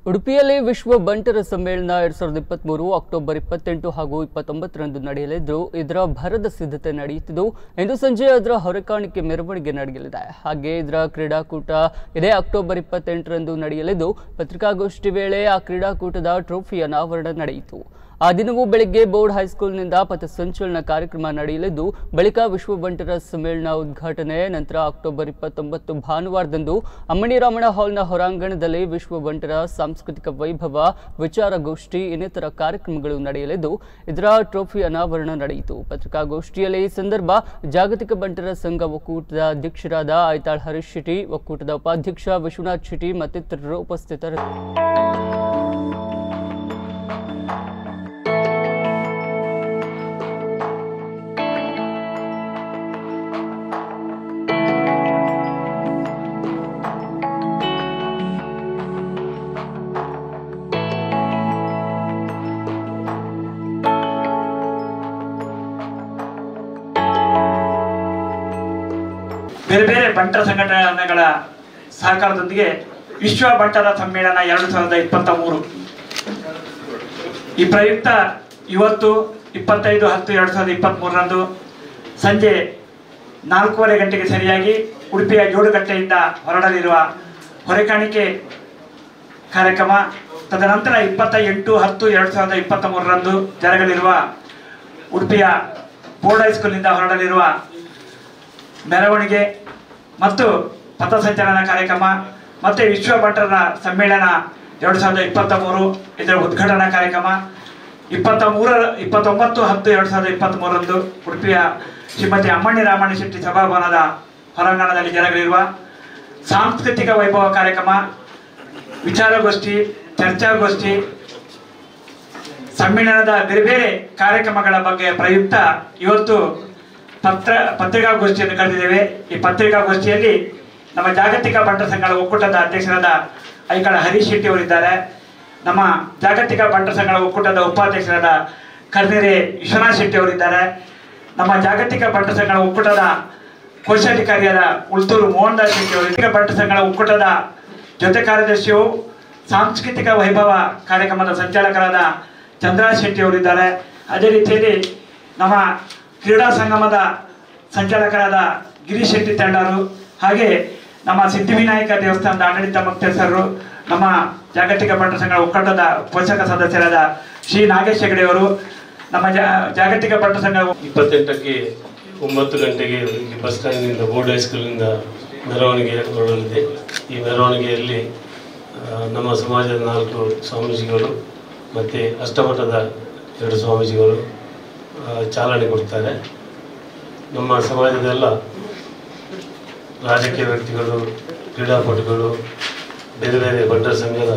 ಉಡುಪಿಯಲ್ಲಿ ವಿಶ್ವ ಬಂಟರ ಸಮ್ಮೇಳನ 2023 ಅಕ್ಟೋಬರ್ 28 ಹಾಗೂ 29ರಂದು ನಡೆಯಲಿದ್ದು ಇದರ ಭರದ ಸಿದ್ಧತೆ ನಡೆಯುತ್ತಿದ್ದು ಇಂದು ಸಂಜೆ ಅದರ ಹೊರಕಾಣಿಕೆ ಮೆರವಣಿಗೆ ನಡೆಯಲಿದೆ. ಹಾಗೆ ಇದರ ಕ್ರೀಡಾಕೂಟ ಇದೇ ಅಕ್ಟೋಬರ್ 28ರಂದು ನಡೆಯಲಿದ್ದು ಪತ್ರಿಕಾಗೋಷ್ಠಿ ವೇಳೆ ಆ ಕ್ರೀಡಾಕೂಟದ ಟ್ರೋಫಿ ಅನಾವರಣ ನಡೆಯಿತು. ಆ ದಿನವೂ ಬೆಳಗ್ಗೆ ಬೋರ್ಡ್ ಹೈಸ್ಕೂಲ್ನಿಂದ ಪಥಸಂಚಲನ ಕಾರ್ಯಕ್ರಮ ನಡೆಯಲಿದ್ದು ಬಳಿಕ ವಿಶ್ವ ಬಂಟರ ಸಮ್ಮೇಳನ ಉದ್ಘಾಟನೆ ನಂತರ ಅಕ್ಟೋಬರ್ 29 ಭಾನುವಾರದಂದು ಅಮ್ಮಣಿರಾಮಣ ಹಾಲ್ನ ಹೊರಾಂಗಣದಲ್ಲಿ ವಿಶ್ವ ಬಂಟರ ಸಾಂಸ್ಕೃತಿಕ ವೈಭವ, ವಿಚಾರಗೋಷ್ಠಿ ಇನ್ನಿತರ ಕಾರ್ಯಕ್ರಮಗಳು ನಡೆಯಲಿದ್ದು ಇದರ ಟ್ರೋಫಿ ಅನಾವರಣ ನಡೆಯಿತು. ಪತ್ರಿಕಾಗೋಷ್ಠಿಯಲ್ಲಿ ಈ ಸಂದರ್ಭ ಜಾಗತಿಕ ಬಂಟರ ಸಂಘ ಒಕ್ಕೂಟದ ಅಧ್ಯಕ್ಷರಾದ ಐತಾಳ್ ಹರೀಶ್ ಶೆಟ್ಟಿ, ಒಕ್ಕೂಟದ ಉಪಾಧ್ಯಕ್ಷ ವಿಶ್ವನಾಥ್ ಶೆಟ್ಟಿ ಮತ್ತಿತರರು ಉಪಸ್ಥಿತರಿದ್ದರು. ಬೇರೆ ಬೇರೆ ಬಂಟರ ಸಂಘಟನೆಗಳ ಸಹಕಾರದೊಂದಿಗೆ ವಿಶ್ವ ಬಂಟರ ಸಮ್ಮೇಳನ 2023 ಈ ಪ್ರಯುಕ್ತ ಇವತ್ತು 25/10/2023ರಂದು ಸಂಜೆ 4:15 ಗಂಟೆಗೆ ಸರಿಯಾಗಿ ಉಡುಪಿಯ ಜೋಡುಗಟ್ಟೆಯಿಂದ ಹೊರಡಲಿರುವ ಹೊರೆಕಾಣಿಕೆ ಕಾರ್ಯಕ್ರಮ, ತದನಂತರ 28/10/2023ರಂದು ಜರಗಲಿರುವ ಉಡುಪಿಯ ಬೋರ್ಡ್ ಹೈಸ್ಕೂಲ್ನಿಂದ ಹೊರಡಲಿರುವ ಮೆರವಣಿಗೆ ಮತ್ತು ಪಥಸಂಚಲನ ಕಾರ್ಯಕ್ರಮ ಮತ್ತು ವಿಶ್ವ ಬಂಟರ ಸಮ್ಮೇಳನ 2023 ಇದರ ಉದ್ಘಾಟನಾ ಕಾರ್ಯಕ್ರಮ 29/10/2023ರಂದು ಉಡುಪಿಯ ಶ್ರೀಮತಿ ಅಮ್ಮಣಿರಾಮಣ ಶೆಟ್ಟಿ ಸಭಾಭವನದ ಹೊರಾಂಗಣದಲ್ಲಿ ಜರಗಲಿರುವ ಸಾಂಸ್ಕೃತಿಕ ವೈಭವ ಕಾರ್ಯಕ್ರಮ, ವಿಚಾರಗೋಷ್ಠಿ, ಚರ್ಚಾಗೋಷ್ಠಿ, ಸಮ್ಮೇಳನದ ಬೇರೆ ಬೇರೆ ಕಾರ್ಯಕ್ರಮಗಳ ಬಗ್ಗೆ ಪ್ರಯುಕ್ತ ಇವತ್ತು ಪತ್ರಿಕಾಗೋಷ್ಠಿಯನ್ನು ಕರೆದಿದ್ದೇವೆ. ಈ ಪತ್ರಿಕಾಗೋಷ್ಠಿಯಲ್ಲಿ ನಮ್ಮ ಜಾಗತಿಕ ಬಂಟರ ಸಂಘಗಳ ಒಕ್ಕೂಟದ ಅಧ್ಯಕ್ಷರಾದ ಐತಾಳ್ ಹರೀಶ್ ಶೆಟ್ಟಿ ಅವರಿದ್ದಾರೆ. ನಮ್ಮ ಜಾಗತಿಕ ಬಂಟರ ಸಂಘಗಳ ಒಕ್ಕೂಟದ ಉಪಾಧ್ಯಕ್ಷರಾದ ಕರ್ನೆರೆ ವಿಶ್ವನಾಥ್ ಶೆಟ್ಟಿ ಅವರಿದ್ದಾರೆ. ನಮ್ಮ ಜಾಗತಿಕ ಬಂಟರ ಸಂಘಗಳ ಒಕ್ಕೂಟದ ಕೋಶಾಧಿಕಾರಿಯಾದ ಉಳ್ತೂರು ಮೋಹನ್ ದಾಸ್ ಶೆಟ್ಟಿ ಅವರು, ಬಂಟರ ಸಂಘಗಳ ಒಕ್ಕೂಟದ ಜೊತೆ ಕಾರ್ಯದರ್ಶಿಯು ಸಾಂಸ್ಕೃತಿಕ ವೈಭವ ಕಾರ್ಯಕ್ರಮದ ಸಂಚಾಲಕರಾದ ಚಂದ್ರರಾಜ್ ಶೆಟ್ಟಿ ಅವರಿದ್ದಾರೆ. ಅದೇ ರೀತಿಯಲ್ಲಿ ನಮ್ಮ ಕ್ರೀಡಾ ಸಂಗಮದ ಸಂಚಾಲಕರಾದ ಗಿರೀಶ್ ಶೆಟ್ಟಿ ತಂಡರು, ಹಾಗೆ ನಮ್ಮ ಸಿದ್ಧಿವಿನಾಯಕ ದೇವಸ್ಥಾನದ ಆಡಳಿತ ಮುಖ್ಯಸ್ಥರು, ನಮ್ಮ ಜಾಗತಿಕ ಬಂಟರ ಸಂಘಗಳ ಒಕ್ಕೂಟದ ಪೋಷಕ ಸದಸ್ಯರಾದ ಶ್ರೀ ನಾಗೇಶ್ ಹೆಗಡೆ ಅವರು, ನಮ್ಮ ಜಾಗತಿಕ ಬಂಟರ ಸಂಘ 28ಕ್ಕೆ 9 ಗಂಟೆಗೆ ಬಸ್ ಸ್ಟ್ಯಾಂಡ್ನಿಂದ ಬೋರ್ಡ್ ಹೈಸ್ಕೂಲಿನಿಂದ ಮೆರವಣಿಗೆ ಹೊರಡಲಿದೆ. ಈ ಮೆರವಣಿಗೆಯಲ್ಲಿ ನಮ್ಮ ಸಮಾಜದ 4 ಸ್ವಾಮೀಜಿಗಳು ಮತ್ತು ಅಷ್ಟಮಠದ 2 ಸ್ವಾಮೀಜಿಗಳು ಚಾಲನೆ ಕೊಡ್ತಾರೆ. ನಮ್ಮ ಸಮಾಜದೆಲ್ಲ ರಾಜಕೀಯ ವ್ಯಕ್ತಿಗಳು, ಕ್ರೀಡಾಪಟುಗಳು, ಬೇರೆ ಬೇರೆ ಬಂಟರ ಸಂಘದ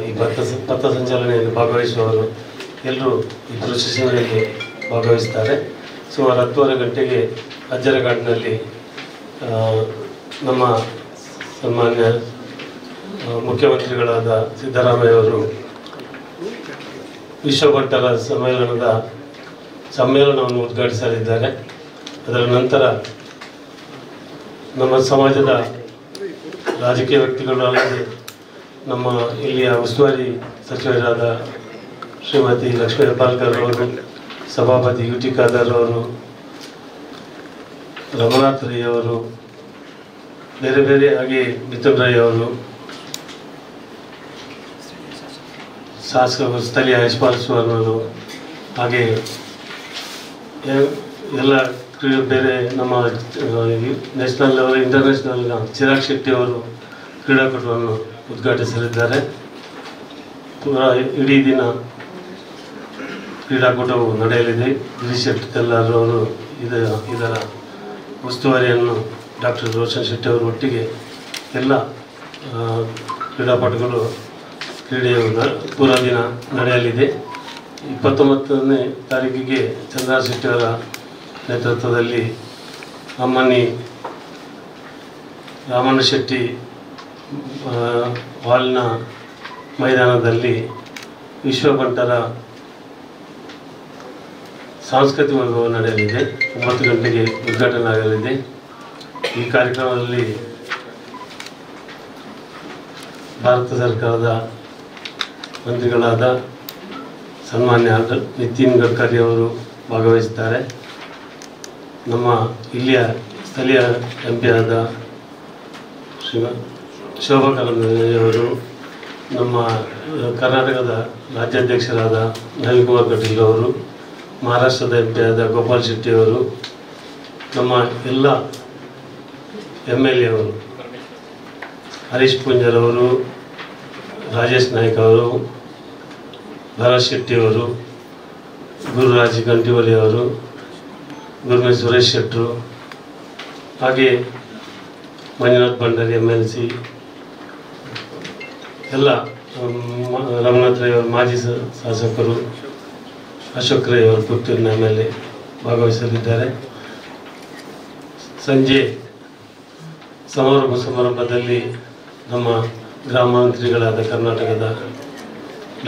ಈ ಪಥಸಂಚಲನೆಯಲ್ಲಿ ಭಾಗವಹಿಸುವವರು ಎಲ್ಲರೂ ಈ ಪ್ರೊಸೆಷನ್ನಲ್ಲಿ ಭಾಗವಹಿಸ್ತಾರೆ. ಸುಮಾರು 10:30 ಗಂಟೆಗೆ ಅಜ್ಜರಘಾಟ್ನಲ್ಲಿ ನಮ್ಮ ಸನ್ಮಾನ್ಯ ಮುಖ್ಯಮಂತ್ರಿಗಳಾದ ಸಿದ್ದರಾಮಯ್ಯ ಅವರು ವಿಶ್ವ ಬಂಟರ ಸಮ್ಮೇಳನವನ್ನು ಉದ್ಘಾಟಿಸಲಿದ್ದಾರೆ. ಅದರ ನಂತರ ನಮ್ಮ ಸಮಾಜದ ರಾಜಕೀಯ ವ್ಯಕ್ತಿಗಳು ಅಲ್ಲದೆ ನಮ್ಮ ಇಲ್ಲಿಯ ಉಸ್ತುವಾರಿ ಸಚಿವರಾದ ಶ್ರೀಮತಿ ಲಕ್ಷ್ಮೀ ಹೆಬ್ಬಾಳ್ಕರ್ ಅವರು, ಸಭಾಪತಿ UT ಖಾದರ್ ಅವರು, ರಮನಾಥ್ ರೈ ಅವರು, ಬೇರೆ ಬೇರೆ ಹಾಗೆ ಮಿಥುನ್ ರೈ ಅವರು, ಶಾಸಕರು ಸ್ಥಳೀಯ ಯಶ್ಪಾಲ್ ಸುವರ್ಣ ಅವರು, ಹಾಗೆ ಎಲ್ಲ ಬೇರೆ ನಮ್ಮ national level, international Chirag Shetty ಅವರು ಕ್ರೀಡಾಕೂಟವನ್ನು ಉದ್ಘಾಟಿಸಲಿದ್ದಾರೆ. ಇಡೀ ದಿನ ಕ್ರೀಡಾಕೂಟವು ನಡೆಯಲಿದೆ. ಗಿರೀಶ್ ಶೆಟ್ಟಿ ತೆಲ್ಲರವರು ಇದರ ಉಸ್ತುವಾರಿಯನ್ನು ಡಾಕ್ಟರ್ ರೋಷನ್ ಶೆಟ್ಟಿ ಅವರು ಒಟ್ಟಿಗೆ ಎಲ್ಲ ಕ್ರೀಡಾಪಟುಗಳು ಕ್ರೀಡೆಯು ಪೂರಾ ದಿನ ನಡೆಯಲಿದೆ. 29ನೇ ತಾರೀಕಿಗೆ ಚಂದ್ರರಾಜ್ ಶೆಟ್ಟಿ ಅವರ ನೇತೃತ್ವದಲ್ಲಿ ಅಮ್ಮನಿ ರಾಮಣ್ಣ ಶೆಟ್ಟಿ ಹಾಲ್ನ ಮೈದಾನದಲ್ಲಿ ವಿಶ್ವ ಬಂಟರ ಸಾಂಸ್ಕೃತಿಕ ವೈಭವ ನಡೆಯಲಿದೆ. 9 ಗಂಟೆಗೆ ಉದ್ಘಾಟನೆ ಆಗಲಿದೆ. ಈ ಕಾರ್ಯಕ್ರಮದಲ್ಲಿ ಭಾರತ ಸರ್ಕಾರದ ಮಂತ್ರಿಗಳಾದ ಸನ್ಮಾನ್ಯ ನಿತಿನ್ ಗಡ್ಕರಿ ಅವರು ಭಾಗವಹಿಸುತ್ತಾರೆ. ನಮ್ಮ ಇಲ್ಲಿಯ ಸ್ಥಳೀಯ MP ಆದ ಶೋಭಾ ಕರಂದ್ಲಾಜೆಯವರು, ನಮ್ಮ ಕರ್ನಾಟಕದ ರಾಜ್ಯಾಧ್ಯಕ್ಷರಾದ ನಳಿನ್ ಕುಮಾರ್ ಕಟೀಲ್ ಅವರು, ಮಹಾರಾಷ್ಟ್ರದ MP ಆದ ಗೋಪಾಲ್ ಶೆಟ್ಟಿಯವರು, ನಮ್ಮ ಎಲ್ಲ MLA ಅವರು ಹರೀಶ್ ಪೂಂಜರವರು, ರಾಜೇಶ್ ನಾಯ್ಕ ಅವರು, ಭರತ್ ಶೆಟ್ಟಿಯವರು, ಗುರುರಾಜ್ ಗಂಟಿವಲಿ ಅವರು, ಗುರುಮೆ ಸುರೇಶ್ ಶೆಟ್ಟರು, ಹಾಗೆ ಮಂಜುನಾಥ್ ಭಂಡಾರಿ MLC, ಎಲ್ಲ ರಮನಾಥ್ ರೈ ಅವರು ಮಾಜಿ ಶಾಸಕರು, ಅಶೋಕ್ ರೈ ಅವರು ಪುತ್ತೂರಿನ MLA ಭಾಗವಹಿಸಲಿದ್ದಾರೆ. ಸಂಜೆ ಸಮಾರಂಭದಲ್ಲಿ ನಮ್ಮ ಗ್ರಾಮ ಮಂತ್ರಿಗಳಾದ ಕರ್ನಾಟಕದ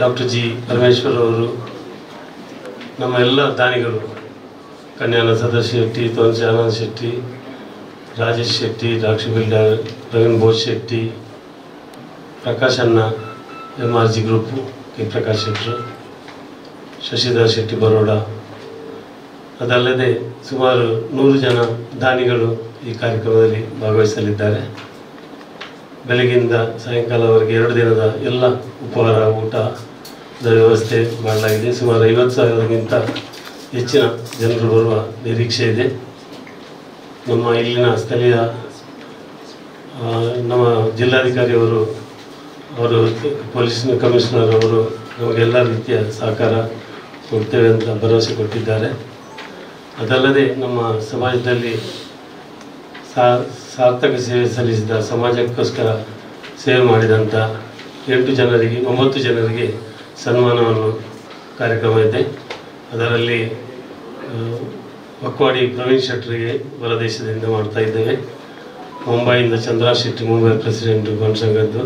ಡಾಕ್ಟರ್ G. ಪರಮೇಶ್ವರ್ ಅವರು, ನಮ್ಮ ಎಲ್ಲ ದಾನಿಗಳು ಕನ್ಯಾನ ಸದಾಶಿವ ಶೆಟ್ಟಿ, ತೋನ್ಸಿ ಆನಂದ್ ಶೆಟ್ಟಿ, ರಾಜೇಶ್ ಶೆಟ್ಟಿ, ರಾಕ್ಷಿ ಬಿಲ್ಡರ್, ಪ್ರವೀಣ್ ಬೋಸ್ ಶೆಟ್ಟಿ, ಪ್ರಕಾಶ್ ಅಣ್ಣ MRG ಗ್ರೂಪು, ಕೆ ಪ್ರಕಾಶ್ ಶೆಟ್ಟರು, ಶಶಿಧರ್ ಶೆಟ್ಟಿ ಬರೋಡ, ಅದಲ್ಲದೆ ಸುಮಾರು 100 ಜನ ದಾನಿಗಳು ಈ ಕಾರ್ಯಕ್ರಮದಲ್ಲಿ ಭಾಗವಹಿಸಲಿದ್ದಾರೆ. ಬೆಳಗಿಂದ ಸಾಯಂಕಾಲವರೆಗೆ 2 ದಿನದ ಎಲ್ಲ ಉಪಹಾರ ಊಟದ ವ್ಯವಸ್ಥೆ ಮಾಡಲಾಗಿದೆ. ಸುಮಾರು 50,000ಗಿಂತ ಹೆಚ್ಚಿನ ಜನರು ಬರುವ ನಿರೀಕ್ಷೆ ಇದೆ. ನಮ್ಮ ಇಲ್ಲಿನ ಸ್ಥಳೀಯ ನಮ್ಮ ಜಿಲ್ಲಾಧಿಕಾರಿಯವರು, ಪೊಲೀಸ್ ಕಮಿಷನರ್ ಅವರು ನಮಗೆಲ್ಲ ರೀತಿಯ ಸಹಕಾರ ಕೊಡ್ತೇವೆ ಅಂತ ಭರವಸೆ ಕೊಟ್ಟಿದ್ದಾರೆ. ಅದಲ್ಲದೆ ನಮ್ಮ ಸಮಾಜದಲ್ಲಿ ಸಾರ್ಥಕ ಸೇವೆ ಸಲ್ಲಿಸಿದ, ಸಮಾಜಕ್ಕೋಸ್ಕರ ಸೇವೆ ಮಾಡಿದಂಥ 9 ಜನರಿಗೆ ಸನ್ಮಾನವನ್ನು ಕಾರ್ಯಕ್ರಮ ಇದೆ. ಅದರಲ್ಲಿ ವಕ್ವಾಡಿ ಪ್ರವೀಣ್ ಶೆಟ್ಟರಿಗೆ ಹೊರದೇಶದಿಂದ ಮಾಡ್ತಾ ಇದ್ದೇವೆ. ಮುಂಬೈಯಿಂದ ಚಂದ್ರ ಶೆಟ್ಟಿ, ಮುಂಬೈ ಪ್ರೆಸಿಡೆಂಟು ಬನ್ಸಂಗದ್ದು.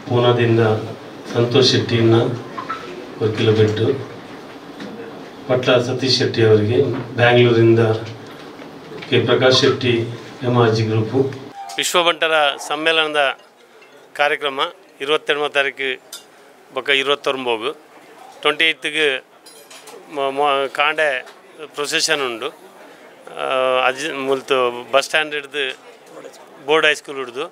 ಪೂನಾದಿಂದ ಸಂತೋಷ್ ಶೆಟ್ಟಿಯನ್ನ ವಕೀಲ ಬೆಟ್ಟು. ಪಟ್ಲ ಸತೀಶ್ ಶೆಟ್ಟಿ ಅವರಿಗೆ, ಬ್ಯಾಂಗ್ಳೂರಿಂದ K Prakash Shetty MRG group. ವಿಶ್ವ ಬಂಟರ ಸಮ್ಮೇಳನದ ಕಾರ್ಯಕ್ರಮ 27ನೇ ತಾರೀಕು ಬೊಕ್ಕ 29 28ಗೆ ಕಾಂಡೆ ಪ್ರೊಸೆಷನ್ ಉಂಡು. ಮುಲ್ತು ಬಸ್ ಸ್ಟ್ಯಾಂಡ್ ಹಿಡಿದು ಬೋರ್ಡ್ ಹೈಸ್ಕೂಲ್ ಹಿಡಿದು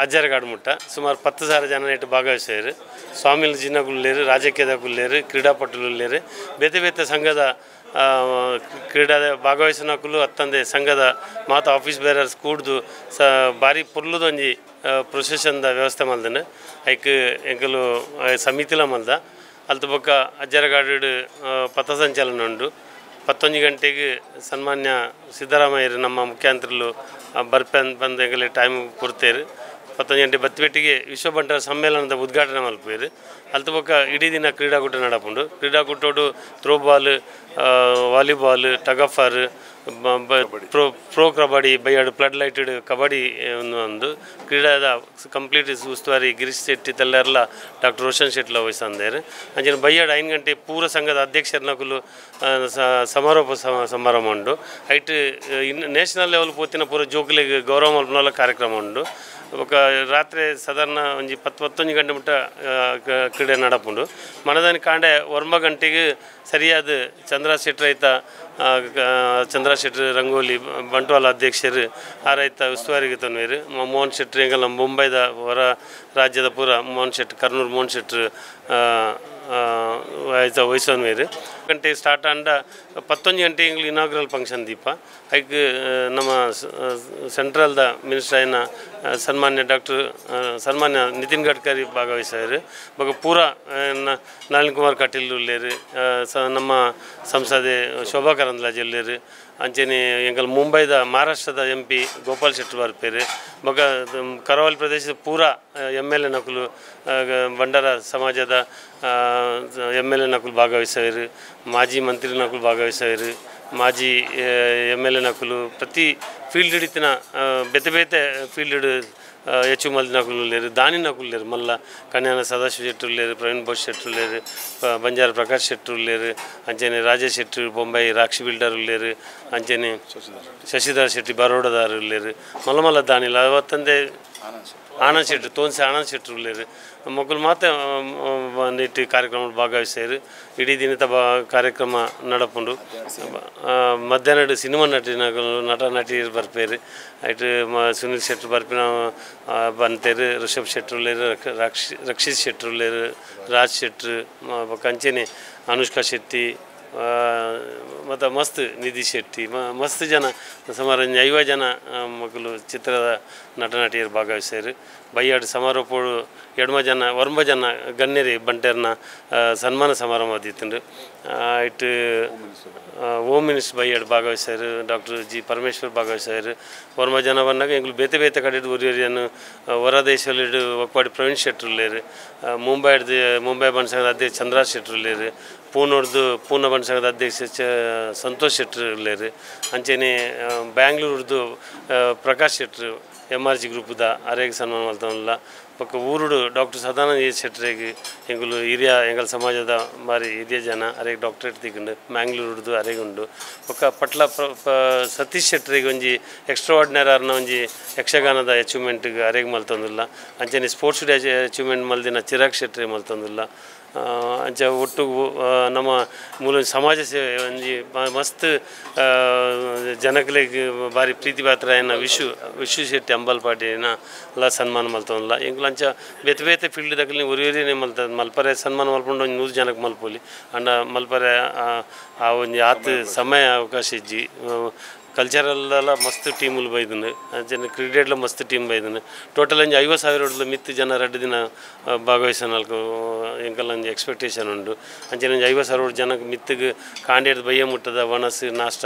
ಅಜ್ಜರಗಾಡು ಮುಟ್ಟ ಸುಮಾರು 10,000 ಜನ ನೆಟ್ಟು ಭಾಗವಹಿಸಿರು. ಸ್ವಾಮಿಲ್ ಜಿನ್ನಗುಲ್ಲೇರು, ರಾಜಕೀಯದಗುಲ್ಲೇರು, ಕ್ರೀಡಾಪಟುಲೇರು, ಬೇತೆ ಬೇತೆ ಸಂಘದ ಕ್ರೀಡಾದ ಭಾಗವಹಿಸಿನಕುಲು ಅತ್ತಂದೆ ಸಂಘದ ಮಾತು ಆಫೀಸ್ ಬೇರರ್ಸ್ ಕೂಡ್ದು ಬಾರಿ ಪುರ್ಲುದೊಂಜಿ ಪ್ರೊಸೆಷನ್ದ ವ್ಯವಸ್ಥೆ ಮಲ್ದನು. ಐಕ್ ಎಂಕಲು ಸಮಿತಿಲ ಮಲ್ದ ಅಲ್ತು ಬೊಕ್ಕ ಅಜ್ಜರಗಾಡು ಪಥಸಂಚಲನ ಉಂಡು. 11 ಗಂಟೆಗೆ ಸನ್ಮಾನ್ಯ ಸಿದ್ದರಾಮಯ್ಯರು ನಮ್ಮ ಮುಖ್ಯಮಂತ್ರಿಗಳು ಬಂದು ಎಂಗಲೆ ಟೈಮ್ ಕೊಡ್ತೇರು. 11 ಗಂಟೆ ಬತ್ತಿಬೆಟ್ಟಿಗೆ ವಿಶ್ವ ಬಂಟರ ಸಮ್ಮೇಳನದ ಉದ್ಘಾಟನೆ ಮಲ್ಪೇರು. ಅಲ್ತು ಬೊಕ್ಕ ಇಡೀ ದಿನ ಕ್ರೀಡಾಕೂಟ ನಡಪುಂಡು. ಕ್ರೀಡಾಕೂಟೋಡು throwball, volleyball, tug of war, pro kabaddi, ಬೈಯಾಡು ಫ್ಲಡ್ ಲೈಟೆಡ್ ಕಬಡ್ಡಿ ಒಂದು ಕ್ರೀಡಾದ ಕಂಪ್ಲೀಟ್ ಉಸ್ತುವಾರಿ ಗಿರೀಶ್ ಶೆಟ್ಟಿ ತಲ್ಲೆಲ್ಲ ಡಾಕ್ಟರ್ ರೋಷನ್ ಶೆಟ್ಲ ವಹಿಸಂದೇರು. ಅಂಚಿನ ಬೈಯಾಡು 5 ಗಂಟೆ ಪೂರ ಸಂಘದ ಅಧ್ಯಕ್ಷರನಕುಲು ಸಮಾರೋಪ ಸಮಾರಂಭ ಉಂಡು. ಐಟ್ ನ್ಯಾಷನಲ್ ಲೆವೆಲ್ ಪೋತಿನ ಪೂರ ಜೋಕುಲಿಗೆ ಗೌರವ ಮಲ್ಪನಲ್ಲ ಕಾರ್ಯಕ್ರಮ ಉಂಡು. ఒక ರಾತ್ರಿ ಸಾಧಾರಣ ಒಂಜಿ 10-11 ಗಂಟೆ ಮುಟ್ಟ ಕ್ರೀಡೆ ನಡಪುಂಡು. ಮನದಾನಿ ಕಾಂಡೆ 9 ಗಂಟೆಗೆ ಸರಿಯಾದ ಚಂದ್ರ ಶೆಟ್ಟಿ ರೈತ ಚಂದ್ರ ಶೆಟ್ಟಿ ರಂಗೋಲಿ ಬಂಟ್ವಾಳ ಅಧ್ಯಕ್ಷರು ಆ ರೈತ ಉಸ್ತುವಾರಿಗೆ ತಂದಿರು. ಮೋಹನ್ ಶೆಟ್ಟಿ ಎಂಗಲ್ಲ ಮುಂಬೈದ ಹೊರ ರಾಜ್ಯದ ಪೂರ ಮೋಹನ್ ಶೆಟ್ಟಿ, ಕರ್ನೂರು ಮೋಹನ್ ಶೆಟ್ಟಿ ವಹಿಸೋನ್ ಮೇರು. ಗಂಟೆ ಸ್ಟಾರ್ಟ್ ಅಂಡ 11 ಗಂಟೆ ಇನಾಗ್ರಲ್ ಫಂಕ್ಷನ್ ದೀಪ ಐಕ್ ನಮ್ಮ ಸೆಂಟ್ರಲ್ದ ಮಿನಿಸ್ಟರ್ ಆಯ್ನ ಸನ್ಮಾನ್ಯ ನಿತಿನ್ ಗಡ್ಕರಿ ಭಾಗವಹಿಸಿದ್ರು. ಬೊಕ ಪೂರ ನಳಿನ್ ಕುಮಾರ್ ಕಟೀಲ್ ಉಳ್ಳೇರು, ನಮ್ಮ ಸಂಸದೆ ಶೋಭಾ ಕರಂದ್ಲಾಜೆ ಉಳ್ಳೇರು. ಅಂಚನೆ ಎಂಕಲ್ ಮುಂಬೈದ ಮಹಾರಾಷ್ಟ್ರದ MP ಗೋಪಾಲ್ ಶೆಟ್ಟಿ ಬರ್ಪೇರು. ಬೊಕ ಕರಾವಳಿ ಪ್ರದೇಶದ ಪೂರ MLA ನಕುಲು ಬಂಡಾರ ಸಮಾಜದ MLA ನಕುಲು ಭಾಗವಹಿಸಿರು. ಮಾಜಿ ಮಂತ್ರಿ ನಕುಲು ಭಾಗವಹಿಸಿರು. ಮಾಜಿ MLA ನಕುಲು ಪ್ರತಿ ಫೀಲ್ಡ್ ಹಿಡಿತಿನ ಬೇತೆ ಬೇತೆ ಫೀಲ್ಡ್ ಹೆಚ್ಚು ಮಂದಿ ನಕುಲು ಉಳ್ಳೇರು. ದಾನಿ ನಕುಲು ಉಳ್ಳೇರು. ಮಲ್ಲ ಕನ್ಯಾನ ಸದಾಶಿವ ಶೆಟ್ಟಿ ಉಳ್ಳೇರು, ಪ್ರವೀಣ್ ಬೋಸ್ ಶೆಟ್ಟಿ ಉಳ್ಳೇರು, ಬಂಜಾರ ಪ್ರಕಾಶ್ ಶೆಟ್ಟಿ ಉಳ್ಳೇರು. ಅಂಚನೆ ರಾಜೇಶ್ ಶೆಟ್ಟಿ ಬೊಂಬೈ ರಾಕ್ಷಿ ಬಿಲ್ಡರ್ ಉಳ್ಳೇರು. ಅಂಚನೆ ಶಶಿಧರ್ ಶೆಟ್ಟಿ ಬರೋಡದಾರು ಉಳ್ಳೇರು. ಮಲ್ಲ ದಾನಿಲ್ಲ ಅವತ್ತಂದೆ ಆನಂದ್ ಶೆಟ್ಟಿ ತೋನ್ಸಿ ಆನಂದ್ ಶೆಟ್ಟಿ ಉಳ್ಳೇರು ಮಕ್ಕಳು ಮಾತ್ರ ನೆಟ್ಟು ಕಾರ್ಯಕ್ರಮ ಭಾಗವಹಿಸ್ಯಾರು ಇಡೀ ದಿನದ ಕಾರ್ಯಕ್ರಮ ನಡಪುಂಡು ಮಧ್ಯಾಹ್ನ ಸಿನಿಮಾ ನಟ ನಟಿಯರು ಬರ್ಪೇರು ಆಯ್ತು ಸುನಿಲ್ ಶೆಟ್ಟಿ ಬರ್ಪಿನ ಬಂತೇರು ರಿಷಬ್ ಶೆಟ್ಟಿ ಉಳ್ಳೇರು ರಕ್ಷಿತ್ ಶೆಟ್ಟಿ ಉಳ್ಳೇರು ರಾಜ್ ಶೆಟ್ಟಿ ಕಂಚನೆ ಅನುಷ್ಕಾ ಶೆಟ್ಟಿ ಮತ್ತು ಮಸ್ತ್ ನಿಧಿ ಶೆಟ್ಟಿ ಮಸ್ತ್ ಜನ ಸುಮಾರು 50 ಜನ ಮಕ್ಕಳು ಚಿತ್ರದ ನಟ ನಟಿಯರು ಭಾಗವಹಿಸ್ಯಾರು ಬೈಯಾಡು ಸಮಾರೋಪ 2 ಜನ ಗಣ್ಯರಿ ಬಂಟೇರ್ನ ಸನ್ಮಾನ ಸಮಾರಂಭ ಆದಿತ್ತು ಇಟ್ಟು ಹೋಮ್ ಮಿನಿಸ್ಟರ್ ಬೈಯಾಡು ಭಾಗವಹಿಸ್ಯಾರು ಡಾಕ್ಟರ್ ಜಿ ಪರಮೇಶ್ವರ್ ಭಾಗವಹಿಸ್ಯಾರು 1 ಜನ ಬಂದಾಗ ಎಂಗ್ಳು ಬೇತೆ ಕಡೆ ಒರಿಯರಿಯನ್ನು ಹೊರ ದೇಶದಲ್ಲಿ ಒಕ್ಪಾಡಿ ಪ್ರವೀಣ್ ಶೆಟ್ಟಿ ಉಳ್ಳೇರು ಮುಂಬೈ ಬಣ್ಣ ಸಂಘದ ಅಧ್ಯಕ್ಷ ಚಂದ್ರಾಜ್ ಶೆಟ್ಟಿ ಉಳ್ಳೇರು ಪೂರ್ಣ ಬಣ್ಣ ಸಂಘದ ಅಧ್ಯಕ್ಷ ಸಂತೋಷ್ ಶೆಟ್ಟಿ ಉಳ್ಳೇರು ಅಂಚೆನೆ ಬ್ಯಾಂಗ್ಳೂರ್ದು ಪ್ರಕಾಶ್ ಶೆಟ್ಟಿ MRG ಗ್ರೂಪ್ದ ಅರೆಗೆ ಸನ್ಮಾನ ಮಾಡ್ತಾವಲ್ಲ ಪಕ್ಕ ಊರುಡು ಡಾಕ್ಟರ್ ಸದಾನಂದ ಶೆಟ್ಟರಿಗೆ ಎಂಗಳು ಹಿರಿಯ ಎಂಗಲ್ ಸಮಾಜದ ಬಾರಿ ಹಿರಿಯ ಜನ ಅರೆಗೆ ಡಾಕ್ಟರೇಟ್ ತಿಕ್ಕೊಂಡು ಮ್ಯಾಂಗ್ಳೂರ್ದು ಅರೆಗೆ ಉಂಡು ಪಕ್ಕ ಪಟ್ಲ ಸತೀಶ್ ಶೆಟ್ಟರಿಗೆ ಒಂಜಿ ಎಕ್ಸ್ಟ್ರಾಆರ್ಡಿನರಿ ಅರ್ನ ಒಂಜಿ ಯಕ್ಷಗಾನದ ಅಚೀವ್ಮೆಂಟ್ಗೆ ಅರೆಗೆ ಮಲ್ತೊಂದಿಲ್ಲ ಅಂಚನೆ ಸ್ಪೋರ್ಟ್ಸ್ ಡೇ ಅಚೀವ್ಮೆಂಟ್ ಮಲ್ದಿನ ಚಿರಾಗ್ ಶೆಟ್ಟರಿಗೆ ಮಲ್ತೊಂದಿಲ್ಲ ಅಂಚ ಒಟ್ಟು ನಮ್ಮ ಮೂಲ ಸಮಾಜ ಸೇವೆ ಒಂಜಿ ಮಸ್ತ್ ಜನಗಳಿಗೆ ಭಾರಿ ಪ್ರೀತಿ ಪಾತ್ರ ವಿಶ್ವ ಶೆಟ್ಟಿ ಅಂಬಲ್ಪಾಟಿನ ಎಲ್ಲ ಸನ್ಮಾನ ಮಲ್ತೊಂದಿಲ್ಲ ಎಂಗ್ಲು ಅಂಚ ಬೇತೆ ಫೀಲ್ಡ್ದಾಗಲಿ ಒರಿಯರಿನೇ ಮಲ್ಪರೆ ಸನ್ಮಾನ ಮಲ್ಪೊಂಡು ಒಂದು 100 ಜನಕ್ಕೆ ಮಲ್ಪೊಲಿ ಅಂಡ ಮಲ್ಪರೆ ಆ ಒಂದು ಆತ ಸಮಯ ಅವಕಾಶ ಇಜ್ಜಿ ಕಲ್ಚರಲ್ಲೆಲ್ಲ ಮಸ್ತ್ ಟೀಮುಲು ಬೈದನು ಅಂಚನೆ ಕ್ರಿಕೆಟ್ಲ ಮಸ್ತ್ ಟೀಮ್ ಬೈದನು ಟೋಟಲ್ ಒಂಜಿ 50,000 ಮಿತ್ತು ಜನ 2 ದಿನ ಭಾಗವಹಿಸನಲ್ಕು ಎಂಕಲ್ಲ ಒಂಜಿ ಎಕ್ಸ್ಪೆಕ್ಟೇಷನ್ ಉಂಡು ಅಂಚನೆ ಒಂಜಿ 50,000 ಜನಕ್ಕೆ ಮಿತ್ತಿಗೆ ಕಾಂಡೇಡ್ ಬಯ್ಯ ಮುಟ್ಟದ ವನಸ್ ನಾಷ್ಟ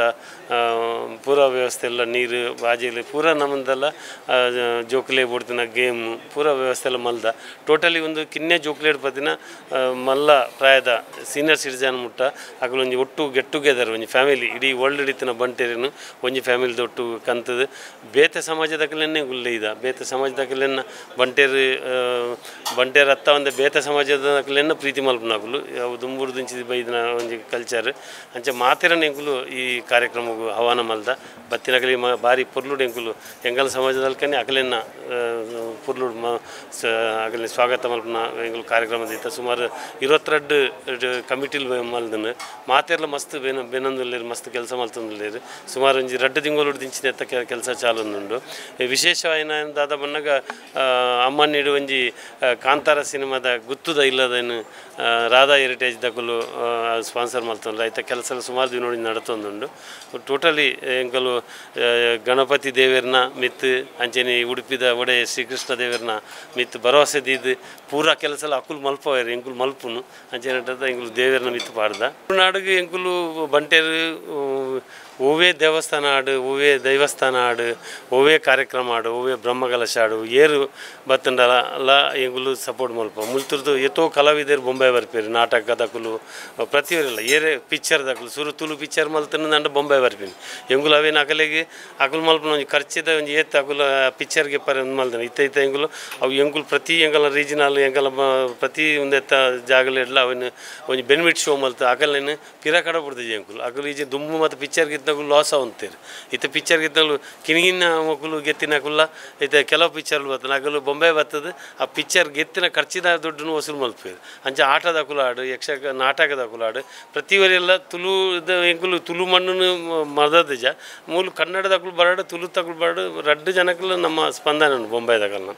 ಪೂರ ವ್ಯವಸ್ಥೆ ಎಲ್ಲ ನೀರು ಬಾಜಿಲಿ ಪೂರ ನಮ್ಮದೆಲ್ಲ ಜೋಕ್ಲೆ ಬಿಡ್ತಿನ ಗೇಮು ಪೂರ ವ್ಯವಸ್ಥೆ ಎಲ್ಲ ಮಲ್ದ ಟೋಟಲಿ ಒಂದು ಕಿನ್ನೆ ಜೋಕ್ಲೇಟ್ ಪದಿನ ಮಲ್ಲ ಪ್ರಾಯದ ಸೀನಿಯರ್ ಸಿಟಿಜನ್ ಮುಟ್ಟ ಆಗಲು ಒಂಜಿ ಒಟ್ಟು ಗೆಟ್ ಟುಗೆದರ್ ಒಂಜಿ ಫ್ಯಾಮಿಲಿ ಇಡೀ ವರ್ಲ್ಡ್ ಹಿಡಿತಿನ ಬಂಟೇರಿನು ಒಂಜಿ ಫ್ಯಾಮಿಲಿ ಒಟ್ಟು ಕಂತದು ಬೇತೆ ಸಮಾಜದಾಗಲೇನೆ ಗುಲ್ಲೆಯ್ದ ಬೇತೆ ಸಮಾಜದಾಗಲೇನ ಬಂಟೇರು ಅತ್ತ ಒಂದು ಬೇತೆ ಸಮಾಜದಾಗಲೇನ ಪ್ರೀತಿ ಮಲ್ಪನಾಗುಲು ಅವು ದುಂಬುರು ದುಂಚಿದ ಬೈದಿನ ಒಂಜಿ ಕಲ್ಚರ್ ಅಂಚೆ ಮಾತೆರನ ಎಂಕುಲು ಈ ಕಾರ್ಯಕ್ರಮಗೂ ಆಹ್ವಾನ ಮಲ್ದ ಬತ್ತಿನಗಲಿ ಭಾರಿ ಪುರ್ಲುಡು ಎಂಕುಲು ಎಂಗಲ್ ಸಮಾಜದಲ್ಕನೆ ಅಕಲೆನ್ನ ಪುರ್ಲುಡು ಅಗಲಿ ಸ್ವಾಗತ ಮಲ್ಪನ ಎಂಕುಲು ಕಾರ್ಯಕ್ರಮದಿತ್ತ ಸುಮಾರು 22 ಕಮಿಟಿಲು ಮಲ್ದನು ಮಾತೆರ್ಲ ಮಸ್ತ್ ಬೆನೊಂದುಲ್ಲೇರು ಮಸ್ತ್ ಕೆಲಸ ಮಲ್ತೊಂದುಲ್ಲೇರು ಸುಮಾರು ಒಂಜಿ 2 ತಿಂಗಳು ದಿಂಚಿನ ಎತ್ತ ಕೆಲಸ ಚಾಲೊಂದುಂಡು ವಿಶೇಷವಾಯಿನ ದಾದ ಬನ್ನಾಗ ಅಮ್ಮನಿಡು ಒಂಜಿ ಕಾಂತಾರ ಸಿನಿಮಾದ ಗುತ್ತುದ ಇಲ್ಲದೇನು ರಾಧಾ ಹೆರಿಟೇಜ್ ದಕಲು ಸ್ಪಾನ್ಸರ್ ಮಲ್ತೊಂಡ್ರು ಐತ ಕೆಲಸ ಸುಮಾರು ದಿನ ನೋಡಿ ನಡತೊಂದುಂಡು ಟೋಟಲಿ ಎಂಕಲು ಗಣಪತಿ ದೇವೇರ್ನ ಮಿತ್ತು ಅಂಚನೆ ಉಡುಪಿದ ಒಡೆ ಶ್ರೀಕೃಷ್ಣ ದೇವೇರ್ನ ಮಿತ್ತು ಭರವಸೆ ದೀದು ಪೂರ ಕೆಲಸ ಅಕುಲು ಮಲ್ಪವೇರು ಎಂಕುಲು ಮಲ್ಪುನು ಅಂಚನೆ ಎಂಕುಲು ದೇವೇರ್ನ ಮಿತ್ತು ಪಾಡ್ದ ನಾಡಿಗೆ ಎಂಕುಲು ಬಂಟೇರು ಓವೇ ದೇವಸ್ಥಾನ ಆಡು ಓವೇ ದೈವಸ್ಥಾನ ಆಡು ಓವೇ ಕಾರ್ಯಕ್ರಮ ಆಡು ಓವೇ ಬ್ರಹ್ಮಕಲಶ ಆಡು ಏರು ಬತ್ತಂಡಲ್ಲ ಎಂಗುಲು ಸಪೋರ್ಟ್ ಮಲ್ಪ ಮುಲ್ತುರ್ದು ಎತ್ತೋ ಕಲಾವಿದರು ಬೊಂಬೆ ಬರ್ಪೇರಿ ನಾಟಕ ದಕಲು ಪ್ರತಿಯೊರೆಲ್ಲ ಏರೆ ಪಿಕ್ಚರ್ ದಕಲು ಸುರು ತುಳು ಪಿಕ್ಚರ್ ಮಲ್ತನ ಅಂಡ ಬೊಂಬೆ ಬರ್ಪೀನಿ ಎಂಗುಲು ಅವೇನು ಅಕಲೆಗೆ ಅಕಲು ಮಲ್ಪನ ಒಂಜಿ ಖರ್ಚಿದ ಒಂಜಿ ಏತ್ ಅಕುಲು ಪಿಕ್ಚರ್ಗೆ ಪರ ಮಲ್ತಾನೆ ಇತ್ತ ಎಂಗುಲು ಅವು ಎಂಗುಲು ಪ್ರತಿ ಎಂಗಲ ರೀಜನಲ್ ಎಂಗಲ ಪ್ರತಿ ಒಂದು ಎತ್ತ ಜಾಗಲೆಲ್ಲ ಅವನು ಒಂಜಿ ಬೆನಿಫಿಟ್ ಶೋ ಮಲ್ತ ಅಕಲೇನು ಪಿರ ಕಡ ಬಿಡ್ತದೆ ಎಂಗುಲು ಅಕಲು ಈಜೆ ದುಂಬು ಮತ್ತು ಪಿಕ್ಚರ್ಗೆ ಲಾಸ್ ಅಂತೀರಿ ಇತ್ತ ಪಿಕ್ಚರ್ ಗಿತ್ತಲು ಕಿಣಿಗಿನ ಮಕ್ಕಳು ಗೆತ್ತಿನಕುಲ್ಲ ಇತ್ತ ಕೆಲವು ಪಿಕ್ಚರ್ ಬರ್ತದೆ ಅಗಲು ಬೊಂಬೆ ಬರ್ತದೆ ಆ ಪಿಕ್ಚರ್ ಗೆತ್ತಿನ ಖರ್ಚಿದ ದುಡ್ಡನ್ನು ವಸೂಲು ಮಲ್ಪೇರು ಅಂಚೆ ಆಟದ ಕುಲಾಡು ನಾಟಕದ ಕುಲಾಡು ಪ್ರತಿವರೆಲ್ಲ ತುಳು ಎಂಕುಲು ತುಳು ಮಣ್ಣು ಮದದಜ ಮೂಲ ಕನ್ನಡದ ಕುಲು ಬರಡು ತುಳು ತಗುಲು ಬರಡು 2 ಜನಕ್ಕೂ ನಮ್ಮ ಸ್ಪಂದನ ಉಂಟು ಬೊಂಬೆದಾಗಲ್ಲ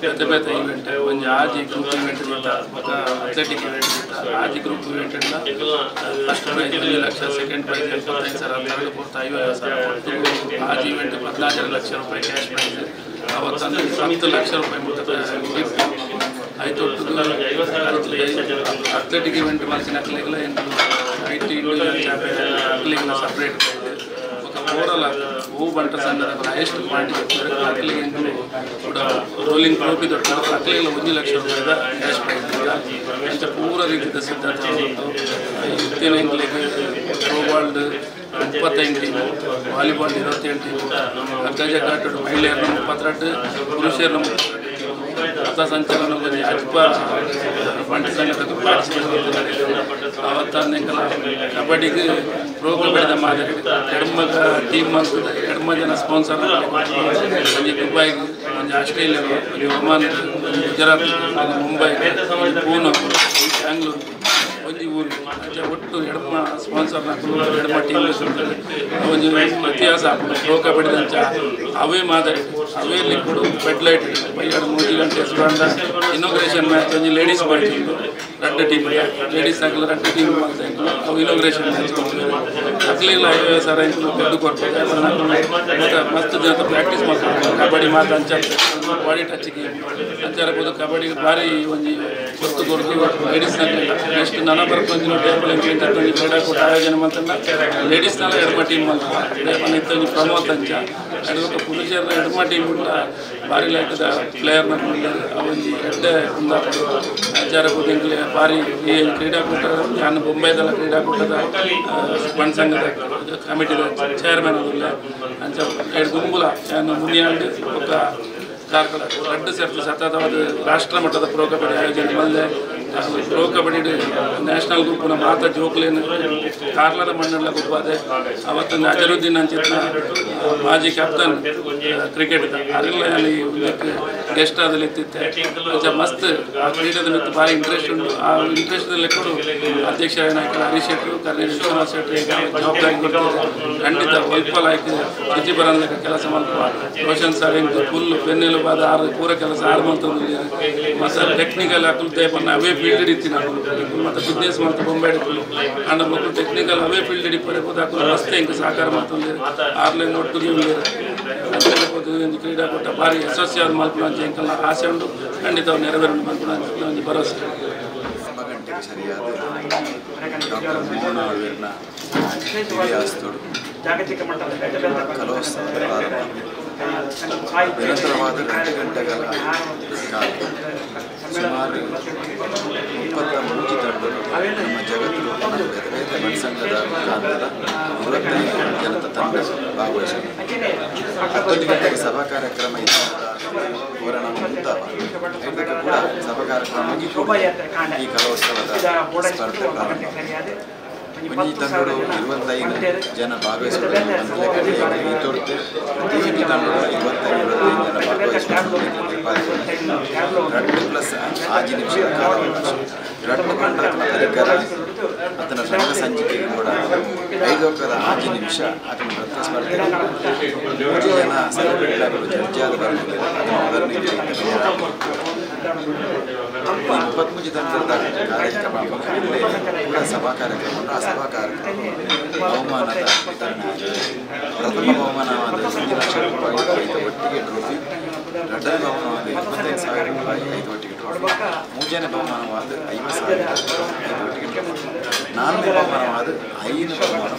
పెద్ద పెద్ద ఈవెంట్ కొంచెం age group event athletic event age group event first prize 2 lakh second prize 25 ಸಾವಿರ ಥರ್ಡ್ ಫೋರ್ತ್ 50 ಸಾವಿರ ಆಜಿ ಈವೆಂಟ್ 14 ಲಕ್ಷ ರೂಪಾಯಿ ಕ್ಯಾಶ್ ಪ್ರೈಸ್ ಅವತ್ತು 10 ಲಕ್ಷ ರೂಪಾಯಿ ಗಿಫ್ಟ್ ಆಯಿತು ಅಥ್ಲೆಟಿಕ್ ಈವೆಂಟ್ ಮಾಡ್ತೀನಿ ಅಕ್ಲಿಗೆಲ್ಲ IT ಇಂಡಿವಿಜುವಲ್ ಚಾಂಪಿಯನ್ ಅಕ್ಲಿಗೆಲ್ಲ ಸಪ್ರೇಟ್ ಓವರಲ್ ಹೂ ಬಂಟ ಸಂಘದ ಹೈಯೆಸ್ಟ್ ಪಾರ್ಟಿ ಅಕ್ಲಿಗೆ ರೋಲಿಂಗ್ ಟ್ರೋಫಿ ದೊಡ್ಡ ಅಕ್ಲಿಗೆಲ್ಲ 1 ಲಕ್ಷ ರೂಪಾಯಿದ ಕ್ಯಾಶ್ ಪ್ರೈಸ್ ಅಂತ ಪೂರ ರೀತಿಯ ಸಿದ್ಧತೆ ಇತ್ತಿನ ಇಂಗ್ಲಿಗೆ ಥ್ರೋಬಾಲ್ಡ್ 25 ಟೀಮು, ವಾಲಿಬಾಲ್ 28 ಟೀಮು, ಹಗ್ಗಜಗ್ಗಾಟು ಮಹಿಳೆಯರು 32, ಪುರುಷರು ಪಥಸಂಚಲನ ಅಜ್ಪ ಬಂಟ ಸಂಘದ ಅವತ್ತನ್ನೆಲ್ಲ ಕಬಡ್ಡಿಗೆ ಪ್ರೋ ಕಬಡ್ಡಿದ ಮಾದರಿ ಕಡಿಮೆ ಟೀಮ್ ಅಂತದೆ ಕಡಿಮೆ ಜನ ಸ್ಪಾನ್ಸರ್ ಒಂದು ದುಬೈಗೆ ಒಂದು ಆಸ್ಟ್ರೇಲಿಯಾ ಒಂದು ಒಮಾನ್ ಗುಜರಾತ್ ಮುಂಬೈ ಪೂನಾ ಬ್ಯಾಂಗ್ಳೂರು ಒಂದು ಊರು ಒಟ್ಟು ಎಡಮ ಸ್ಪಾನ್ಸರ್ ಎಡಮ ಟೀಮ್ ಒಂದು ಇತಿಹಾಸ ಪ್ರೋ ಕಬಡ್ಡಿದಂಚ ಅವೇ ಮಾದರಿ ಅವೇ ಲಿಕ್ವಿಡ್ ಬೆಡ್ಲೈಟ್ ಬೈಯಾಡು 3 ಗಂಟೆ ಸುರಂಡ ಇನಾಗ್ರೇಷನ್ ಮ್ಯಾಚ್ ಒಂದು ಲೇಡೀಸ್ ಮ್ಯಾಚ್ ಉಂಟು 2 ಟೀಮ್ ಲೇಡೀಸ್ ಆಗಲು 2 ಟೀಮ್ ಮಾಡ್ತಾ ಇತ್ತು ಅವು ಇನಾಗ್ರೇಷನ್ ಮ್ಯಾಚ್ ಅಕ್ಲಿಲ್ಲ ಸರ ಬೆದ್ದು ಕೊಡ್ತಾರೆ ಮಸ್ತ್ ಜನ ಪ್ರಾಕ್ಟೀಸ್ ಮಾಡ್ತಾರೆ ಕಬಡ್ಡಿ ಮಾತು ಅಂಚ ಬಾಡಿ ಟಚ್ ಗೇಮ್ ಅಂಚಾರಬಹುದು ಕಬಡ್ಡಿ ಭಾರಿ ಒಂದು ಗೊತ್ತು ಕೊಡ್ತು ಲೇಡೀಸ್ನಾಗಲಿಲ್ಲ ನೆಕ್ಸ್ಟ್ ನನ್ನ ಬರ್ಕೊಂಡು ಟೇಬಲ್ ಎಂಟ್ರಿ ಕ್ರೀಡಾಕೂಟ ಆಯೋಜನೆ ಮಾಡ್ತಂಡ ಲೇಡೀಸ್ನೆಲ್ಲ ಎಡಮ ಟೀಮ್ ಮಾಡ್ತಾರೆ ರೇಪನ ಇತ್ತು ಪ್ರಮೋದ್ ಅಂಚ ಅಡುಗೆ ಪುರುಷರ ಎಡಮ ಟೀಮ್ ಕೂಡ ಭಾರಿ ಲೆಕ್ಕದ ಪ್ಲೇಯರ್ನ ಅವೊಂದು ಎಡ್ಡೆ ಅಂಚಾರಬಹುದು ಎಂಕ್ಲೆ ಭಾರಿ ಈ ಕ್ರೀಡಾಕೂಟ ನಾನು ಮುಂಬೈದಲ್ಲ ಕ್ರೀಡಾಕೂಟದ ಬಣ್ಣ ಸಂಘದ ಕಮಿಟಿದ ಚೇರ್ಮನ್ ಅದಿಲ್ಲ ಅಂಚ ಎರಡು ಗುಂಬುಲ ನಾನು ಮುನಿಯಾಡು ఒక ಕಾರ್ಕಳ 2 ಸರ್ತಿ ಸತತವಾದ ರಾಷ್ಟ್ರ ಮಟ್ಟದ ಪ್ರೋ ಕಬಡ್ಡಿ ಆಯೋಜನೆ ಮಲ್ಲೆ ಪ್ರೋ ಕಬಡ್ಡಿ ನ್ಯಾಷನಲ್ ಗುಂಪಿನ ಮಾತ ಜೋಕ್ಲೇನು ಕಾರ್ಲದ ಮಣ್ಣಲ್ಲ ಗುಂಪಾದೆ ಅವತ್ತೊಂದು ಅಜರುದ್ದೀನ್ ಅಂಚಿನ ಮಾಜಿ ಕ್ಯಾಪ್ಟನ್ ಕ್ರಿಕೆಟ್ ಅದೆಲ್ಲ ಅಲ್ಲಿ ಗೆಸ್ಟ್ ಅದಲ್ಲಿ ಇತ್ತಿತ್ತೆ ಅಂಚ ಮಸ್ತ್ ಆ ಕ್ರೀಡೆದ ಮಿತ್ತು ಭಾರಿ ಇಂಟ್ರೆಸ್ಟ್ ಉಂಟು ಆ ಇಂಟ್ರೆಸ್ಟ್ದಲ್ಲಿ ಕೊಡು ಅಧ್ಯಕ್ಷ ನಾಯಕ ಹರೀಶ್ ಶೆಟ್ರು ಕರ್ನಾಟಕ ವಿಶ್ವನಾಥ್ ಶೆಟ್ಟಿ ಜವಾಬ್ದಾರಿ ಕೊಡ್ತಾರೆ ಖಂಡಿತ ಒಲ್ಪಲ್ ಆಯ್ಕೆ ಶುಚಿ ಬರಲಿಕ್ಕೆ ಕೆಲಸ ಮಾಡ್ತಾರೆ ರೋಷನ್ ಸರ್ ಹೆಂಗೆ ಫುಲ್ ಬೆನ್ನೆಲು ಬಾದ ಆರು ಪೂರ ಕೆಲಸ ಆಡ್ಮಂತಂದು ಮತ್ತು ಟೆಕ್ನಿಕಲ್ ಹಾಕುತ್ತೆ ಅವೇ ಫೀಲ್ಡ್ ಹಿಡಿತೀನಿ ಮತ್ತು ಬಿಸ್ನೆಸ್ ಮಾಡ್ತಾ ಬೊಂಬೆ ಹಿಡಿತು ಅಂಡ ಮಕ್ಕಳು ಟೆಕ್ನಿಕಲ್ ಅವೇ ಫೀಲ್ಡ್ ಹಿಡಿಪರೆ ಹಾಕೊಂಡು ರಸ್ತೆ ಹಿಂಗೆ ಸಹಕಾರ ಮಾಡ್ತಂದು ಆರ್ಲೈನ್ ಒಟ್ಟಿಗೆ ಒಂದು ಕ್ರೀಡಾಕೂಟ ಭಾರಿ ಯಶಸ್ವಿಯಾದ ಮಲ್ಪನ ಅಂತ ಹೆಂಗೆಲ್ಲ ಆಸೆ ಉಂಟು ಖಂಡಿತ ಅವ್ರು ನೆರವೇರೋಣ ಮಲ್ಪನ ಅಂತ ಒಂದು ಭರವಸೆ ಗಂಟೆಗೆ ಸರಿಯಾದ ಡಾಕ್ಟರ್ ಮೋಹನ್ ಆಳ್ವೇರ್ನ ಆಸ್ತೋಡು ಕಲೋತ್ಸವ ಪ್ರಾರಂಭ ನಿರಂತರವಾದ 2 ಗಂಟೆಗಳ ಕಾಲ ಸುಮಾರು 33 ತಂಡಗಳು ನಮ್ಮ ಜಗತ್ತು ಬೇರೆ ಸಂಘದ ಮುಖಾಂತರ 25 ಜನತ ತಂಡ ಭಾಗವಹಿಸಿದೆ 11 ಗಂಟೆಗೆ ಸಭಾ ಕಾರ್ಯಕ್ರಮ ಹೋರಾಟ ಮುಂತಾವ ಇದಕ್ಕೆ ಕೂಡ ಸಭಾ ಕಾರ್ಯಕ್ರಮ ಈ ಕಲೋತ್ಸವದ ಸ್ಪರ್ಧೆ ಪ್ರಾರಂಭ ಈ ತಂಡಗಳು 25 ಜನ ಭಾಗವಹಿಸುವುದನ್ನು ಈ ತೊಡತೆ ಪ್ರತಿಯೊಂದು ತಂಡಗಳು 25 ಜನ ಭಾಗವಹಿಸುವುದು ರಟ್ಟು ಪ್ಲಸ್ 5 ನಿಮಿಷದ ಕಾಲಾವಕಾಶ ರಟ್ಟು ಕಂಡ ಪರಿಕರ ಆತನ ರಂಗ ಸಂಚಿಕೆಗೆ ಕೂಡ 5 ನಿಮಿಷ ಆತನ ನೃತ್ಯ ಸ್ಪರ್ಧೆ 3 ಜನ ಸೆಲೆಬ್ರಿಟಿಗಳು ಜಡ್ಜಿಯಾದ ಬರಲಿಕ್ಕೆ ಅದನ್ನು 23 ತಂಡದ ಕಾರ್ಯಕ್ರಮ ಕೂಡ ಸಭಾ ಕಾರ್ಯಕ್ರಮ ಆ ಸಭಾ ಕಾರ್ಯಕ್ರಮ ಬಹುಮಾನದ ವಿತರಣೆ ಪ್ರಥಮ ಬಹುಮಾನವಾದ 1 ಲಕ್ಷ ರೂಪಾಯಿ 5 ಒಟ್ಟಿಗೆ ಟ್ರೋಫಿ ಎರಡನೇ ಬಹುಮಾನವಾದ 25,000 ರೂಪಾಯಿ 5 ಒಟ್ಟಿಗೆ ಟ್ರೋಫಿ ಮೂರನೇ ಬಹುಮಾನವಾದ 50,000 5 ಒಟ್ಟಿಗೆ ಟ್ರೋಫಿ ನಾಲ್ಕನೇ ಬಹುಮಾನವಾದ 5 ಬಹುಮಾನ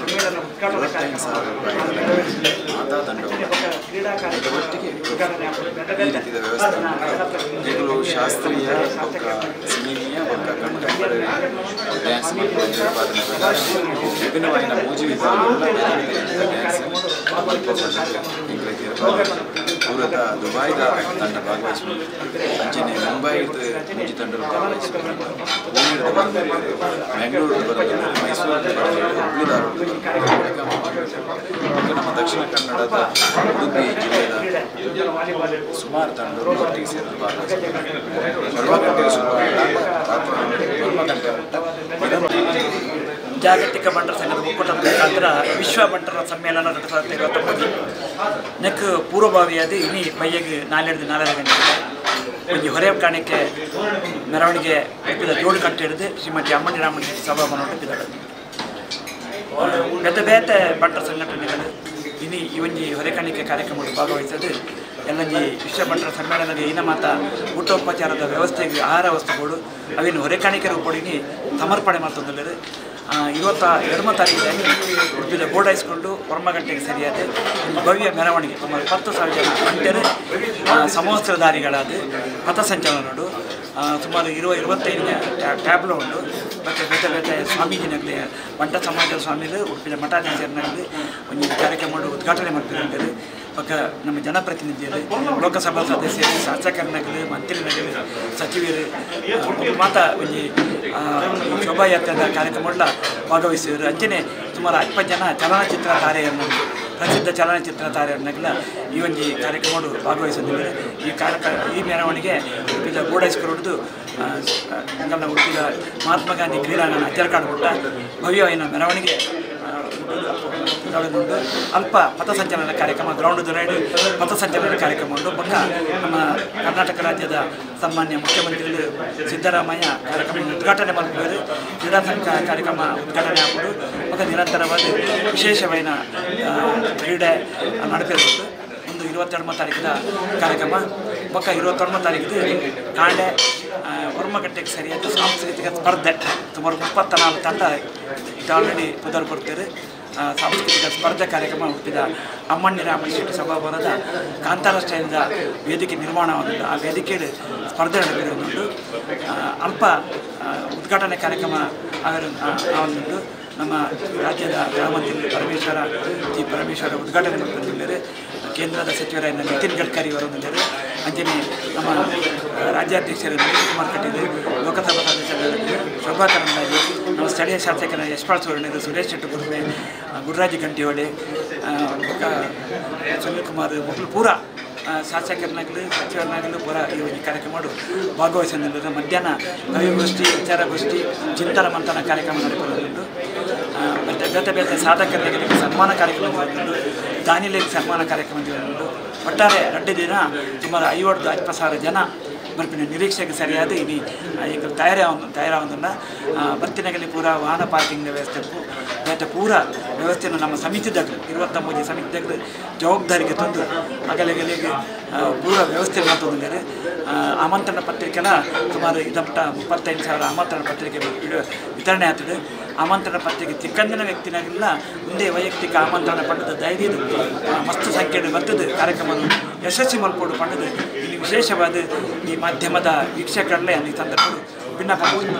25,000 ರೂಪಾಯಿ ಮಾತಾ ತಂಡವನ್ನು 5 ಒಟ್ಟಿಗೆ ಈ ರೀತಿಯ ವ್ಯವಸ್ಥೆ ಈಗಲೂ ಶಾಸ್ತ್ರೀಯ ಒಕ್ಕ ಸಿನಿಮೀಯ ಒಕ್ಕ ಕಂಟೆಂಪರರಿ ಡ್ಯಾನ್ಸ್ ವಿಭಿನ್ನವಾದ ಮೂಜಿ ವಿಭಾಗಗಳ ಡ್ಯಾನ್ಸ್ ಪೂರದ ದುಬೈದ ತಂಡ ಭಾಗವಹಿಸಿಕೊಂಡು ಅಂಚನೆ ಮುಂಬೈದ ಮೂಜಿ ತಂಡರು ಭಾಗವಹಿಸಿಕೊಂಡು ಪುಣೆದ ಬೆಂಗಳೂರು ಬರಲಿದ್ದಾರೆ ಮೈಸೂರು ಬರಲಿದ್ದಾರೆ ಹುಬ್ಳಿ ನಮ್ಮ ದಕ್ಷಿಣ ಕನ್ನಡದ ಉಡುಪಿ ಜಿಲ್ಲೆಯ ಸುಮಾರು ತಂಡಗಳು ಒಟ್ಟಿಗೆ ಸೇರಿದು ಜಾಗತಿಕ ಬಂಟರ ಸಂಘದ ಒಕ್ಕೂಟದ ಮುಖಾಂತರ ವಿಶ್ವ ಬಂಟರ ಸಮ್ಮೇಳನ 2029 ನೆಕ್ ಪೂರ್ವಭಾವಿಯಾದ ಇನಿ ಬೈಯಗೆ 4 ಗಂಟೆಗೆ ಒಂದು ಹೊರೆ ಕಾಣಿಕೆ ಮೆರವಣಿಗೆ ಎಪ್ಪಿದ ಜೋಡು ಕಟ್ಟೆ ಹಿಡಿದು ಶ್ರೀಮತಿ ಅಮ್ಮಣಿ ರಾಮಣ್ಣ ಸಭಾಭವನ ಎಪ್ಪಿದ್ದಾಳೆ ಬೇತೆ ಬೇತೆ ಬಂಟರ ಸಂಘಟನೆಗಳು ಇನಿ ಈ ಒಂದು ಹೊರೆ ಕಾಣಿಕೆ ಕಾರ್ಯಕ್ರಮದಲ್ಲಿ ಭಾಗವಹಿಸೋದು ಎಲ್ಲಂಜಿ ವಿಶ್ವ ಬಂಟರ ಸಮ್ಮೇಳನದ ಏನ ಮಾತ ಊಟೋಪಚಾರದ ವ್ಯವಸ್ಥೆಗೆ ಆಹಾರ ವಸ್ತುಗಳು ಅವೇನು ಹೊರೆ ಕಾಣಿಕೆ ರೂಪಡಿನಿ ಸಮರ್ಪಣೆ ಮಾಡ್ತಂದ್ರೆ 22ನೇ ತಾರೀಕಿಗೆ ಉಡುಪಿದ ಬೋರ್ಡಾಯಿಸ್ಕೊಂಡು ಹೊರಮಗಂಟೆಗೆ ಸರಿಯಾದ ಒಂದು ಭವ್ಯ ಮೆರವಣಿಗೆ ಸುಮಾರು 10,000 ಜನ ಗಂಟೆರು ಸಮವಸ್ತ್ರಧಾರಿಗಳಾದ ಪಥಸಂಚಲನ ಉಂಟು ಸುಮಾರು 25 ಟ್ಯಾಬ್ಲೋ ಉಂಟು ಬೇತೆ ಬೇತೆ ಸ್ವಾಮೀಜಿನಾಗಲಿ ಬಂಟ ಸಮಾಜದ ಸ್ವಾಮಿಗಳು ಉಡುಪಿಯ ಮಠಾಧೀಶರನ್ನಾಗಲಿ ಒಂದು ಕಾರ್ಯಕ್ರಮ ಉದ್ಘಾಟನೆ ಮಾಡ್ತಿದ್ದಾರೆ. ಪಕ್ಕ ನಮ್ಮ ಜನಪ್ರತಿನಿಧಿಗಳು, ಲೋಕಸಭಾ ಸದಸ್ಯರು, ಶಾಸಕರನ್ನಾಗಲಿ, ಮಂತ್ರಿನಾಗಲಿ, ಸಚಿವರು ಮಾತ ಒಂದು ಶೋಭಾಯಾತ್ರೆದ ಕಾರ್ಯಕ್ರಮಗಳ ಭಾಗವಹಿಸಿದರು. ಅಂಚನೆ ಸುಮಾರು 20 ಜನ ಚಲನಚಿತ್ರ ತಾರೆಯನ್ನು, ಪ್ರಸಿದ್ಧ ಚಲನಚಿತ್ರ ತಾರೆಯನ್ನಾಗಲ ಈ ಒಂದು ಕಾರ್ಯಕ್ರಮ ಭಾಗವಹಿಸಿದ್ದಾರೆ. ಈ ಮೆರವಣಿಗೆ ಉಡುಪಿದ ಬೋರ್ಡ್ ಹೈಸ್ಕೂಲ್ ಹಿಡಿದು ಉಡುಪಿದ ಮಹಾತ್ಮ ಗಾಂಧಿ ಕ್ರೀಡಾಂಗಣ ಅಜ್ಜರಕಾಡು ಬಿಟ್ಟ ಭವ್ಯವಾದ ಮೆರವಣಿಗೆ ಉಂಟು. ಅಲ್ಪ ಪಥಸಂಚಲನ ಕಾರ್ಯಕ್ರಮ ಗ್ರೌಂಡ್ ರೈಡ್ ಪಥಸಂಚಲನ ಕಾರ್ಯಕ್ರಮ ಉಂಟು. ಪಕ್ಕ ನಮ್ಮ ಕರ್ನಾಟಕ ರಾಜ್ಯದ ಸನ್ಮಾನ್ಯ ಮುಖ್ಯಮಂತ್ರಿಗಳು ಸಿದ್ದರಾಮಯ್ಯ ಕಾರ್ಯಕ್ರಮ ಉದ್ಘಾಟನೆ ಮಾಡಿದ್ದಾರೆ. ಕ್ರೀಡಾ ಕಾರ್ಯಕ್ರಮ ಉದ್ಘಾಟನೆ ಆಗ್ಬೋದು. ಪಕ್ಕ ನಿರಂತರವಾಗಿ ವಿಶೇಷವಾದ ಕ್ರೀಡೆ ನಡೆದಿರ್ಬೋದು. ಒಂದು 22ನೇ ತಾರೀಕಿನ ಕಾರ್ಯಕ್ರಮ. ಪಕ್ಕ 29ನೇ ತಾರೀಕಿದು ಕಾಂಡೆ ಹೊರಮಗಟ್ಟೆಗೆ ಸರಿಯಾದ ಸಾಂಸ್ಕೃತಿಕ ಸ್ಪರ್ಧೆ ಸುಮಾರು 34 ತಂಡ ಇದು ಆಲ್ರೆಡಿ ಪುದರ್ ಕೊಡ್ತಾರೆ. ಸಾಂಸ್ಕೃತಿಕ ಸ್ಪರ್ಧೆ ಕಾರ್ಯಕ್ರಮ ಹುಟ್ಟಿದ ಅಮ್ಮಣ್ಣಿ ರಾಮಶೆಟ್ಟಿ ಸಭಾಭವನದ ಕಾಂತಾರ ಸ್ಟೈಲ್ದ ವೇದಿಕೆ ನಿರ್ಮಾಣವಾದ ಆ ವೇದಿಕೆಯಲ್ಲಿ ಸ್ಪರ್ಧೆ ನಡೆದಿರುವುದು. ಅಲ್ಪ ಉದ್ಘಾಟನೆ ಕಾರ್ಯಕ್ರಮ ಆಗುವುದು. ನಮ್ಮ ರಾಜ್ಯದ ಗೃಹ ಮಂತ್ರಿ ಪರಮೇಶ್ವರ ಉದ್ಘಾಟನೆ ಮಾಡಿದ್ದಾರೆ. ಕೇಂದ್ರದ ಸಚಿವರಾದ ನಿತಿನ್ ಗಡ್ಕರಿ ಅವರು ಬಂದಿದ್ದಾರೆ. ಅಂಜನೆ ನಮ್ಮ ರಾಜ್ಯಾಧ್ಯಕ್ಷರು ನಳಿನ್ ಕುಮಾರ್ ಕಟೀಲ್, ಲೋಕಸಭಾ ಸದಸ್ಯರು ಶೋಭಾ ಕರಂದ್ಲಾಜೆ, ನಮ್ಮ ಸ್ಥಳೀಯ ಶಾಸಕರ ಯಶ್ಪಾಲ್ ಸುವರ್ಣರು, ಸುರೇಶ್ ಶೆಟ್ಟಗುರ್ಮೆ, ಗುರುರಾಜ್ ಗಂಟಿಹೊಳೆ, ಸುನೀಲ್ ಕುಮಾರ್ ಮಕ್ಕಳು ಪೂರ ಶಾಸಕರನ್ನಾಗಲಿ ಸಚಿವರನ್ನಾಗಲಿ ಪೂರ ಈ ಒಂದು ಕಾರ್ಯಕ್ರಮ ಭಾಗವಹಿಸಿದ. ಮಧ್ಯಾಹ್ನ ಕವಿಗೋಷ್ಠಿ, ವಿಚಾರಗೋಷ್ಠಿ, ಚಿಂತನ ಮಂಥನ ಕಾರ್ಯಕ್ರಮ ನಡೆದುಕೊಂಡು ಮತ್ತು ಬೇತೆ ಬೇತೆ ಸಾಧಕರಿಗೆ ಸನ್ಮಾನ ಕಾರ್ಯಕ್ರಮ ದಾನಿಗಳಿಗೆ ಸನ್ಮಾನ ಕಾರ್ಯಕ್ರಮ ಉಂಟು. ಒಟ್ಟಾರೆ 2 ದಿನ ಸುಮಾರು 50,000 ಜನ ಬರ್ಪಿನ ನಿರೀಕ್ಷೆಗೆ ಸರಿಯಾದ ಇದು ಈಗ ತಯಾರಾಗೋದನ್ನ ಬರ್ತಿನಗಲಿ ಪೂರ ವಾಹನ ಪಾರ್ಕಿಂಗ್ ವ್ಯವಸ್ಥೆ ಮತ್ತು ಪೂರ ವ್ಯವಸ್ಥೆಯನ್ನು ನಮ್ಮ ಸಮಿತಿದಾಗ 29 ಸಮಿತಿದಾಗ ಜವಾಬ್ದಾರಿಗೆ ತಂದು ಅಗಲಿಗೆ ಪೂರ ವ್ಯವಸ್ಥೆ ಮಾಡ್ತಿದ್ದಾರೆ. ಆಮಂತ್ರಣ ಪತ್ರಿಕೆನ ಸುಮಾರು 35,000 ಆಮಂತ್ರಣ ಪತ್ರಿಕೆ ವಿತರಣೆ ಆಗ್ತದೆ. ಆಮಂತ್ರಣ ಪತ್ರಿಕೆ ಚಿಕ್ಕಂದಿನ ವ್ಯಕ್ತಿನಾಗಿಲ್ಲ ಮುಂದೆ ವೈಯಕ್ತಿಕ ಆಮಂತ್ರಣ ಪಡೆದ ಧೈರ್ಯದು ಮಸ್ತ್ ಸಂಖ್ಯೆಯಲ್ಲಿ ಬರ್ತದೆ. ಕಾರ್ಯಕ್ರಮ ಯಶಸ್ವಿ ಮಲ್ಪಡು ಪಡೆದು ಇಲ್ಲಿ ವಿಶೇಷವಾದ ಈ ಮಾಧ್ಯಮದ ವೀಕ್ಷಕರಲ್ಲೇ ಈ ಸಂದರ್ಭಗಳು ಭಿನ್ನಪಡಿಸಿದೆ.